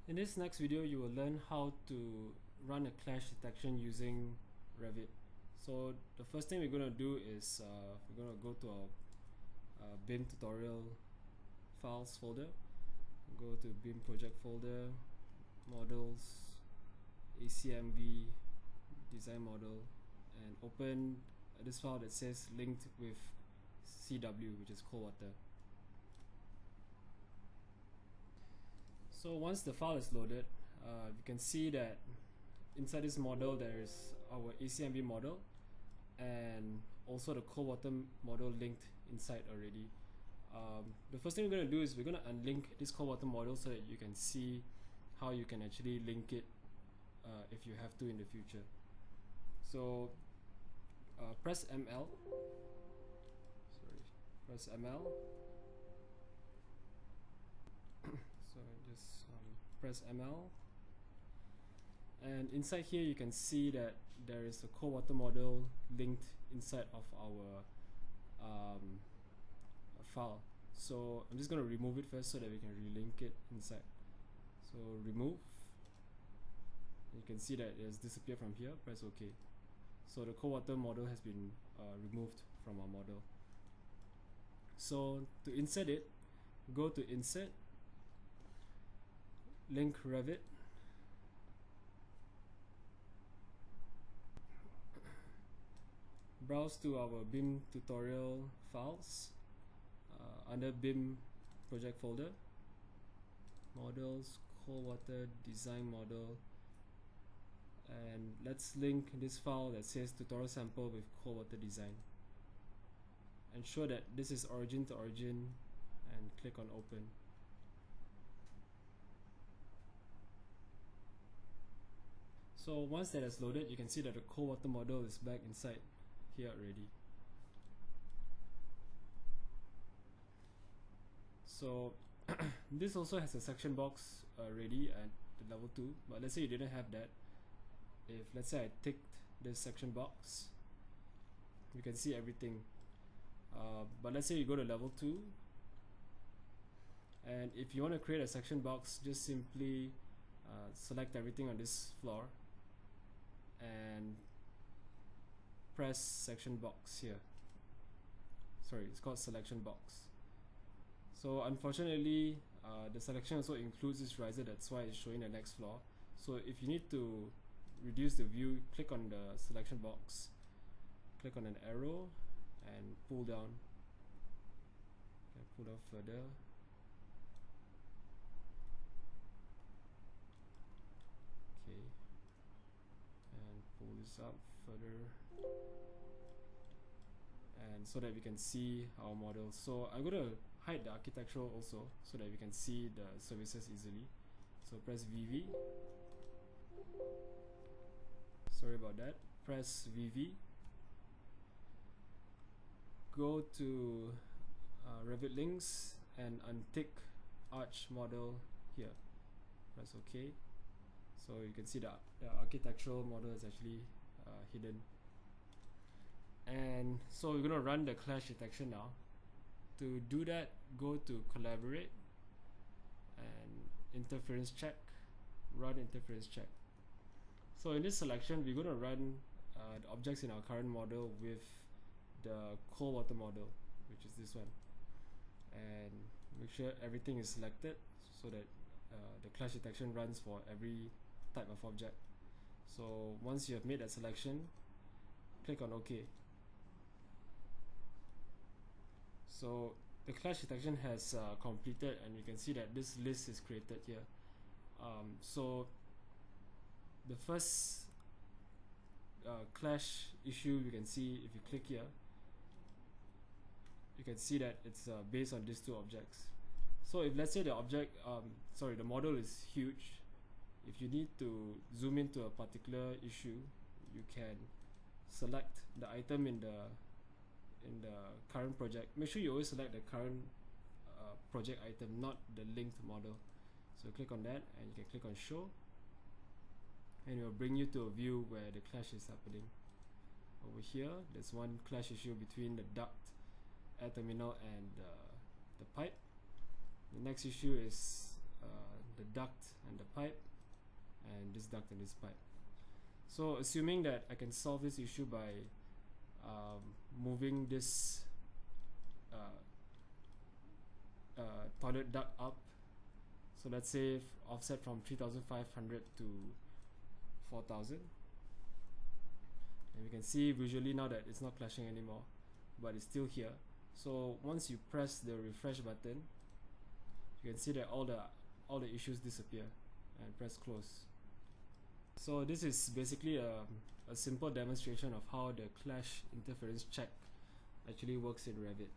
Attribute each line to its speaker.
Speaker 1: In this next video, you will learn how to run a clash detection using Revit. So the first thing we're going to do is we're going to go to our BIM tutorial files folder, go to BIM project folder, models, ACMV, design model, and open this file that says linked with CW, which is cold water. So once the file is loaded, you can see that inside this model there is our ACMV model and also the cold water model linked inside already. The first thing we're going to do is we're going to unlink this cold water model so that you can see how you can actually link it if you have to in the future. So press ML. Press ML. So just press ML, and inside here you can see that there is a cold water model linked inside of our file. So I'm just going to remove it first so that we can relink it inside. So remove. You can see that it has disappeared from here. Press OK. So the cold water model has been removed from our model. So to insert it, go to Insert, Link Revit, browse to our BIM tutorial files under BIM project folder, models, cold water, design model, and let's link this file that says tutorial sample with cold water design. Ensure that this is origin to origin and click on open. So once that is loaded, you can see that the cold water model is back inside here already. So this also has a section box ready at the level 2, but let's say you didn't have that. If let's say I ticked this section box, you can see everything. But let's say you go to level 2, and if you want to create a section box, just simply select everything on this floor and press section box here. Sorry, it's called selection box. So unfortunately the selection also includes this riser, that's why it's showing the next floor. So if you need to reduce the view, click on the selection box, click on an arrow and pull down. Okay, pull down further. Okay, and pull this up further, and so that we can see our model. So I'm going to hide the architectural also so that we can see the services easily. So press VV. Sorry about that. Press VV. Go to Revit links and untick arch model here. Press OK. So you can see that the architectural model is actually hidden. And so we're going to run the clash detection now. To do that, go to Collaborate and Interference Check, Run Interference Check. So in this selection, we're going to run the objects in our current model with the cold water model, which is this one, and make sure everything is selected so that the clash detection runs for every type of object. So once you have made that selection, click on OK. So the clash detection has completed, and you can see that this list is created here. So the first clash issue you can see, if you click here, you can see that it's based on these two objects. So if let's say the object, the model is huge, if you need to zoom into a particular issue, you can select the item in the current project. Make sure you always select the current project item, not the linked model. So click on that and you can click on show, and it will bring you to a view where the clash is happening. Over here, there's one clash issue between the duct, air terminal, and the pipe. The next issue is the duct and the pipe, and this duct and this pipe. So assuming that I can solve this issue by moving this toilet duct up, so let's say offset from 3500 to 4000, and we can see visually now that it's not clashing anymore, but it's still here. So once you press the refresh button, you can see that all the issues disappear, and press close. So this is basically a simple demonstration of how the clash interference check actually works in Revit.